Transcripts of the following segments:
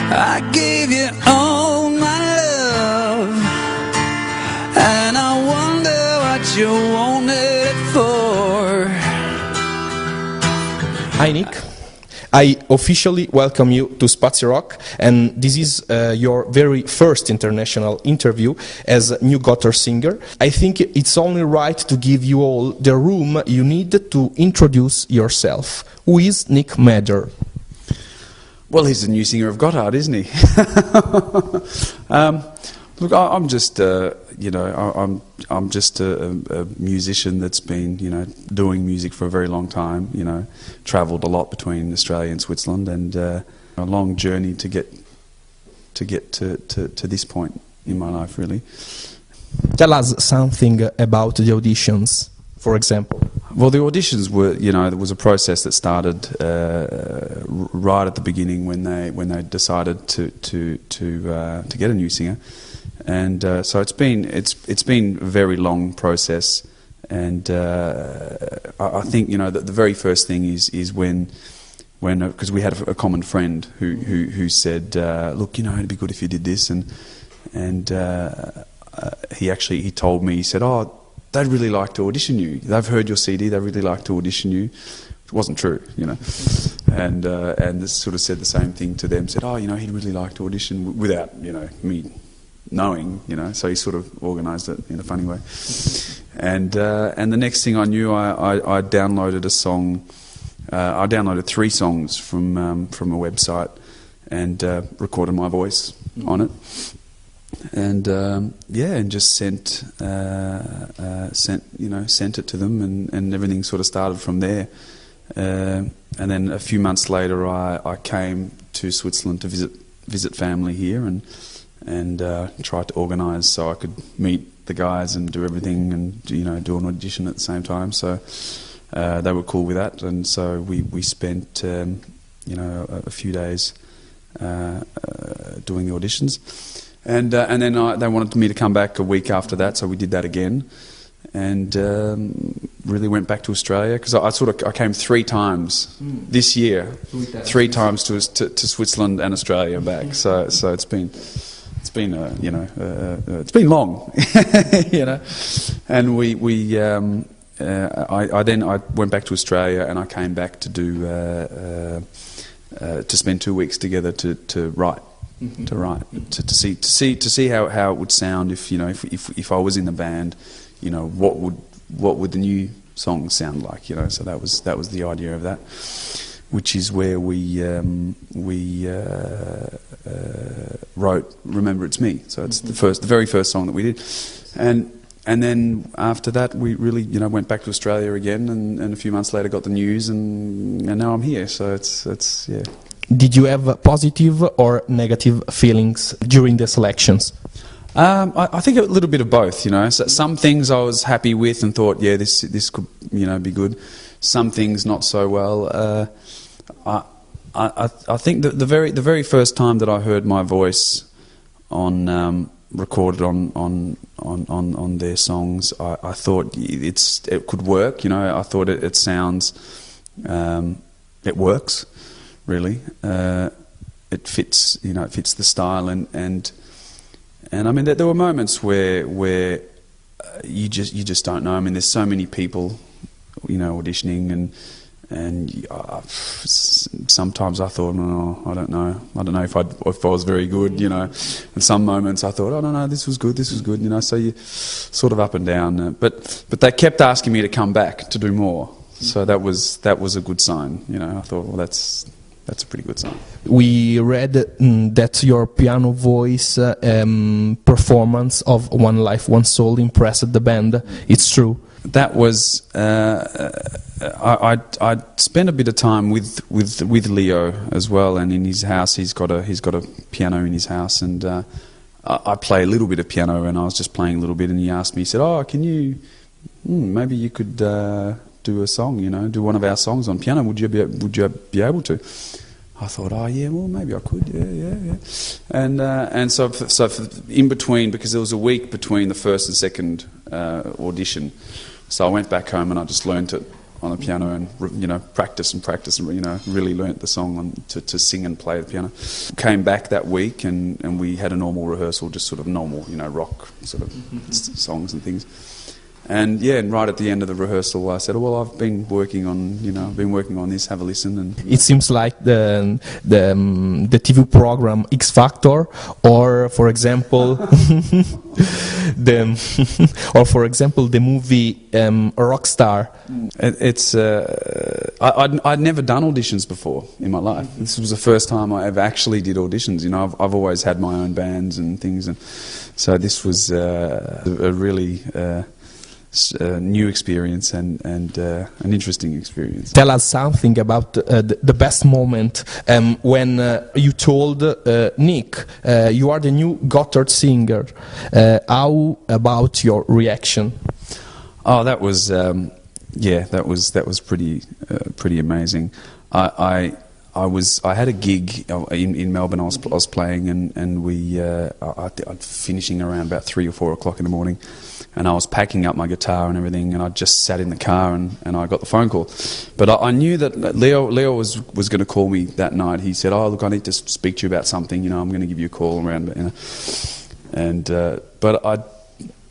I gave you all my love, and I wonder what you wanted it for. Hi Nic, I officially welcome you to Spazio Rock, and this is your very first international interview as a new Gotthard singer. I think it's only right to give you all the room you need to introduce yourself. Who is Nic Maeder? Well, he's the new singer of Gotthard, isn't he? Look, I'm just, I'm just a musician that's been, doing music for a very long time. Travelled a lot between Australia and Switzerland, and a long journey to get to this point in my life, really. Tell us something about the auditions, for example. Well, the auditions were, there was a process that started right at the beginning when they decided to get a new singer. And so it's been a very long process, and I think the very first thing is when because we had a common friend who said, look, it'd be good if you did this, and he told me, he said, oh, they'd really like to audition you. They've heard your CD. They really like to audition you. It wasn't true, and this sort of said the same thing to them. Said, oh, he'd really like to audition without me knowing, so he sort of organised it in a funny way. And the next thing I knew, I downloaded a song. I downloaded 3 songs from a website and recorded my voice on it, and and just sent it to them, and everything sort of started from there. And then a few months later, I came to Switzerland to visit family here, and tried to organise so I could meet the guys and do everything, and do an audition at the same time. So they were cool with that, and so we spent a few days doing the auditions, and then they wanted me to come back a week after that, so we did that again, and really went back to Australia, because I came 3 times this year, 3 times to Switzerland and Australia back. So it's been it's been long, and I went back to Australia, and I came back to do to spend 2 weeks together to write, to see how it would sound if I was in the band, what would the new songs sound like, so that was the idea of that, which is where we wrote "Remember It's Me." So it's the very first song that we did, and then after that we really went back to Australia again, and a few months later got the news, and now I'm here. So it's yeah. Did you have positive or negative feelings during the selections? I think a little bit of both. So some things I was happy with and thought, yeah, this could be good. Some things not so well. I think that the very first time that I heard my voice on recorded on their songs, I thought it could work. I thought it sounds, it works really. It fits it fits the style, and I mean there were moments where you just don't know. I mean, there's so many people auditioning, and sometimes I thought, no, I don't know if I was very good, and some moments I thought, oh no, this was good, so you sort of up and down, but they kept asking me to come back to do more, so that was a good sign. I thought, well, that's a pretty good sign. We read that your piano voice performance of One Life, One Soul impressed the band. It's true. That was I spent a bit of time with Leo as well, and in his house he's got a piano in his house, and I play a little bit of piano, and I was just playing a little bit, and he asked me, he said, oh, can you maybe you could do a song, do one of our songs on piano, would you be able to? I thought, oh yeah, well maybe I could, yeah. And so in between, because there was a week between the first and second audition, so I went back home and I just learnt it on the piano and practice and really learnt the song to sing and play the piano. Came back that week and we had a normal rehearsal, just sort of normal rock sort of songs and things. And and right at the end of the rehearsal, I said, "Well, I've been working on this. Have a listen." And it seems like the TV program X Factor, or for example, the movie Rockstar. I'd never done auditions before in my life. This was the first time I ever actually did auditions. I've always had my own bands and things, and so this was a really new experience and an interesting experience. Tell us something about the best moment when you told Nic, you are the new Gotthard singer. How about your reaction? Oh, that was that was pretty amazing. I had a gig in Melbourne. I was playing, and I'd finishing around about 3 or 4 o'clock in the morning. And I was packing up my guitar and everything, and I just sat in the car and I got the phone call. But I knew that Leo was going to call me that night. He said, "Oh, look, I need to speak to you about something. I'm going to give you a call around." And but I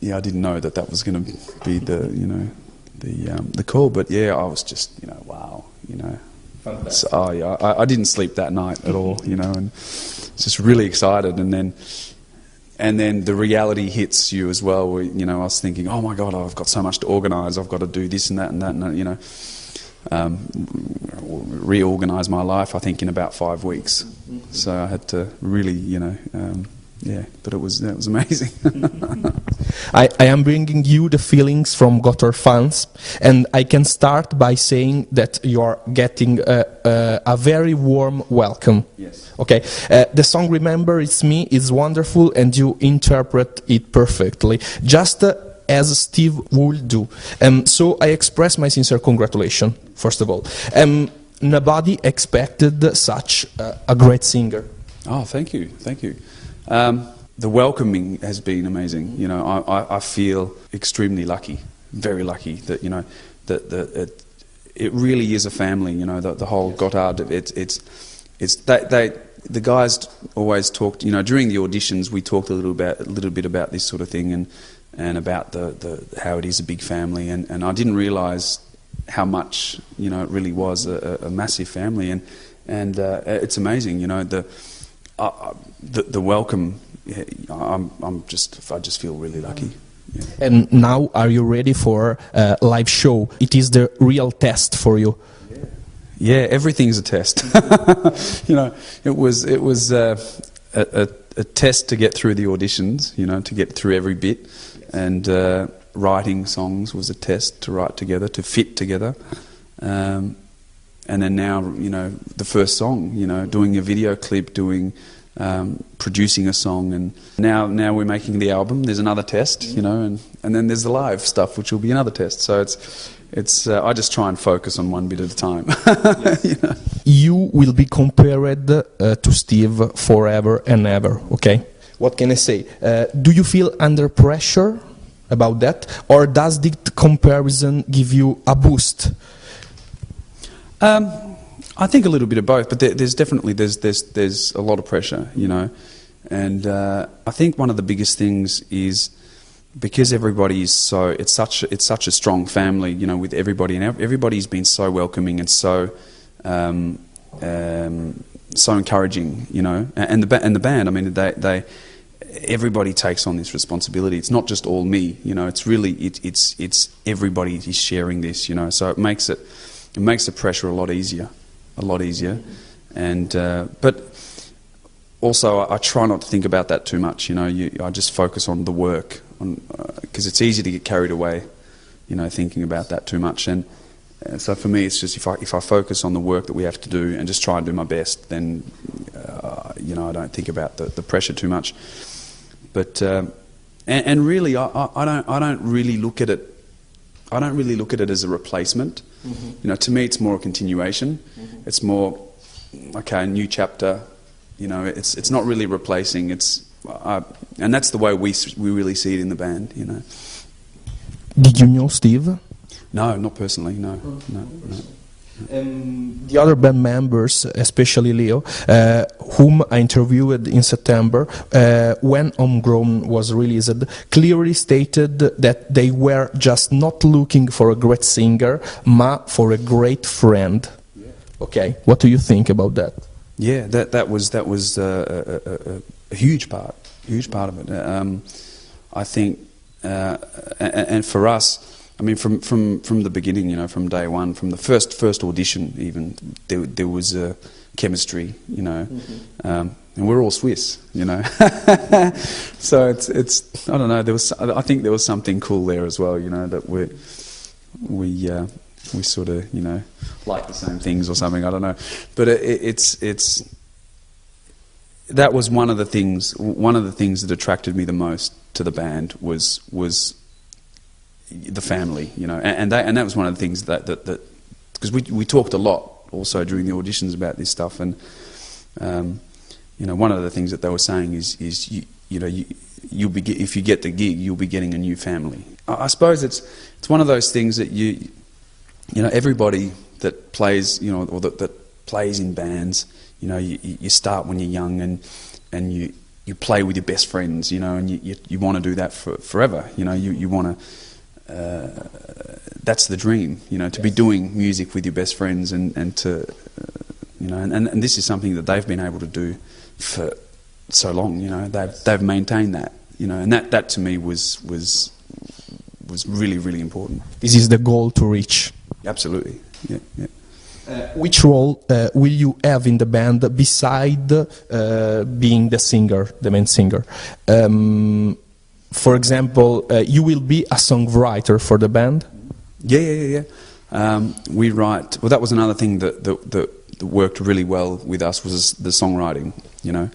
didn't know that was going to be the call. But I was just wow, So, I didn't sleep that night at all, and just really excited. And then the reality hits you as well. Where, I was thinking, oh my God, I've got so much to organise. I've got to do this and that, reorganise my life. I think in about 5 weeks. So I had to really, but it was amazing. I am bringing you the feelings from Gotthard fans, and I can start by saying that you are getting a very warm welcome. Yes. Okay, the song "Remember It's Me" is wonderful, and you interpret it perfectly, just as Steve would do. So I express my sincere congratulations, first of all. Nobody expected such a great singer. Oh, thank you. The welcoming has been amazing. I feel extremely lucky, very lucky that it really is a family. The whole Gotthard. The guys always talked. During the auditions, we talked a little bit about this sort of thing and about the how it is a big family. And I didn't realise how much it really was a massive family. And it's amazing. The welcome. I just feel really lucky. Yeah. And now, are you ready for a live show? It is the real test for you. Yeah, everything's a test. It was a test to get through the auditions. To get through every bit, and writing songs was a test to write together, to fit together. And then now, the first song. Doing a video clip, producing a song, and now we're making the album. There's another test, and then there's the live stuff, which will be another test. So it's I just try and focus on one bit at a time. You will be compared to Steve forever and ever. Okay, what can I say? Do you feel under pressure about that, or does the comparison give you a boost? I think a little bit of both, but there's definitely there's a lot of pressure, and I think one of the biggest things is because everybody is it's such a strong family, with everybody, and everybody's been so welcoming and so encouraging, and the band. I mean, everybody takes on this responsibility. It's not just all me, It's really it's everybody is sharing this, So it makes the pressure a lot easier. And but also I try not to think about that too much. I just focus on the work, because it's easy to get carried away, thinking about that too much. And so for me, it's just if I focus on the work that we have to do and just try and do my best, then I don't think about the pressure too much. But and really, I don't really look at it. I don't really look at it as a replacement. Mm-hmm. To me, it's more a continuation. Mm-hmm. It's more, okay, a new chapter. It's not really replacing. And that's the way we really see it in the band. Did you know Steve No, not personally. No. The other band members, especially Leo, whom I interviewed in September, when Homegrown was released, clearly stated that they were just not looking for a great singer, but for a great friend. Yeah. Okay, what do you think about that? Yeah, that was a huge part of it. I think, and for us, I mean, from the beginning, you know, from day one, from the first audition, even there was a chemistry, you know, and we're all Swiss, you know, so it's I don't know. I think there was something cool there as well, you know, that we sort of, you know, like the same things or something. I don't know, but it's that was one of the things that attracted me the most to the band was the family, you know, and that was one of the things that because we talked a lot also during the auditions about this stuff, and you know, one of the things that they were saying is you'll be, if you get the gig, you'll be getting a new family. I suppose it's one of those things that you know, everybody that plays, you know, or that plays in bands, you know, you start when you're young and you play with your best friends, you know, and you want to do that forever, you know, you want to. That's the dream, you know, to be doing music with your best friends and to, you know, and this is something that they've been able to do for so long, you know, they've maintained that, you know, and that to me was really, really important. This is the goal to reach. Absolutely, yeah. Which role will you have in the band beside being the singer, the main singer? For example, you will be a songwriter for the band? Yeah. We write. Well, that was another thing that worked really well with us, was the songwriting. You know,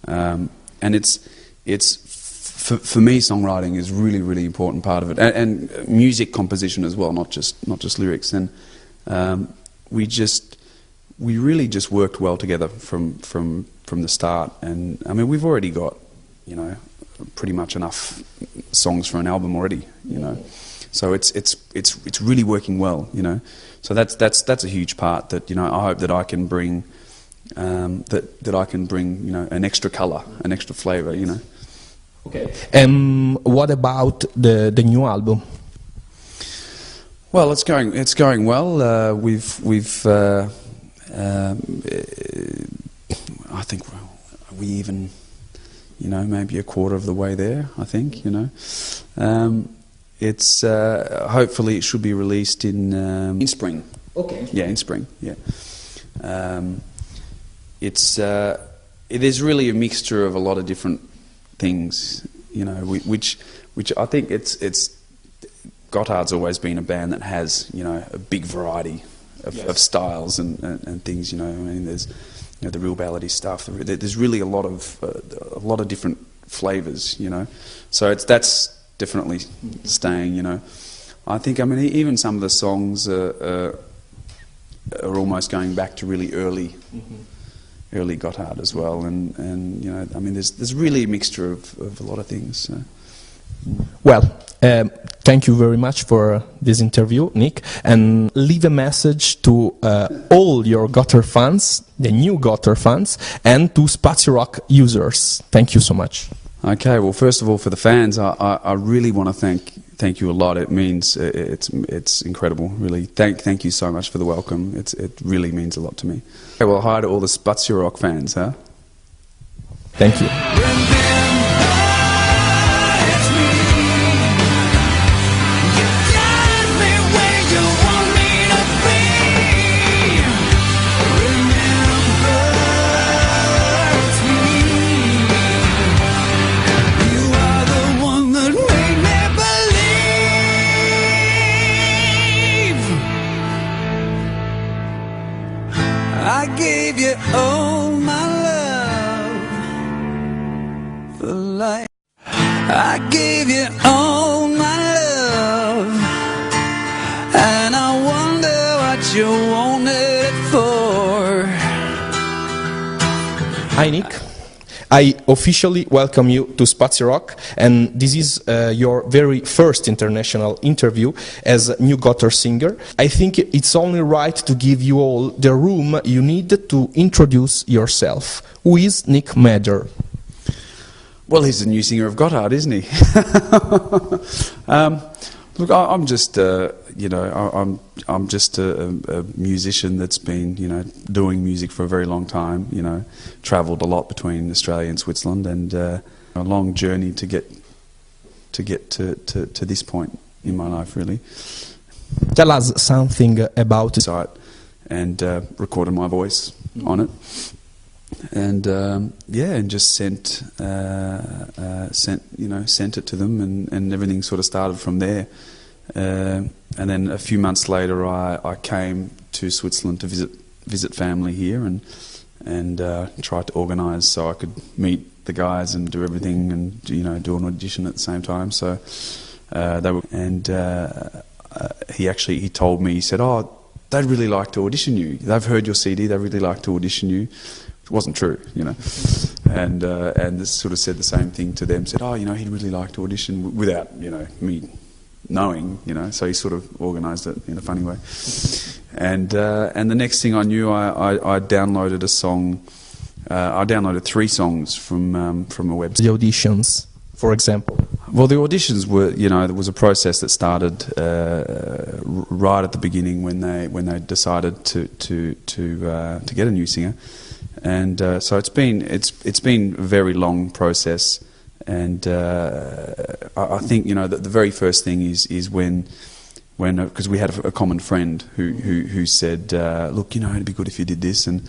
and it's for me, songwriting is really, really important part of it, and music composition as well, not just lyrics. And we really just worked well together from the start. And I mean, we've already got, you know, pretty much enough songs for an album already, you know. So it's really working well, you know. So that's a huge part that, you know, I hope that I can bring that I can bring, you know, an extra colour, an extra flavour, you know. Okay. What about the new album? Well, it's going well. We've I think we even, you know, maybe a quarter of the way there, I think, you know. It's hopefully it should be released in spring. Okay. Yeah, in spring. Yeah. It is really a mixture of a lot of different things, you know, which I think it's Gotthard's always been a band that has, you know, a big variety of styles and things, you know. I mean, there's, you know, the real ballady stuff. There's really a lot of different flavours, you know. So that's definitely staying, you know. I think, I mean, even some of the songs are almost going back to really early Gotthard as well, and you know, I mean, there's really a mixture of a lot of things. So. Well, thank you very much for this interview, Nic, and leave a message to all your Gotthard fans, the new Gotthard fans, and to Spazio Rock users. Thank you so much. Okay, well, first of all, for the fans, I really want to thank you a lot. It means it's incredible, really. Thank you so much for the welcome. It really means a lot to me. Okay, well, hi to all the Spazio Rock fans, huh? Thank you. I gave you all my love for life. I gave you all my love, and I wonder what you wanted it for. Hi, Nic. I officially welcome you to Spazio Rock, and this is your very first international interview as a new Gotthard singer. I think it's only right to give you all the room you need to introduce yourself. Who is Nic Maeder? Well, he's the new singer of Gotthard, isn't he? Look, I'm just, I'm just a musician that's been, doing music for a very long time. Travelled a lot between Australia and Switzerland, and a long journey to get to this point in my life, really. Tell us something about it. Site and recorded my voice on it, and and just sent it to them, and everything sort of started from there. And then a few months later, I came to Switzerland to visit family here, and tried to organise so I could meet the guys and do everything, and do an audition at the same time. So they were, and he told me, he said, "Oh, they'd really like to audition you. They've heard your CD. They really like to audition you." It wasn't true, and this sort of said the same thing to them. Said, "Oh, he'd really like to audition," without me knowing, so he sort of organised it in a funny way. And the next thing I knew, I downloaded a song. I downloaded 3 songs from a website. The auditions, for example. Well, the auditions were, there was a process that started right at the beginning when they decided to get a new singer, and so it's been a very long process, and I think the very first thing is when because we had a common friend who said, look, it'd be good if you did this, and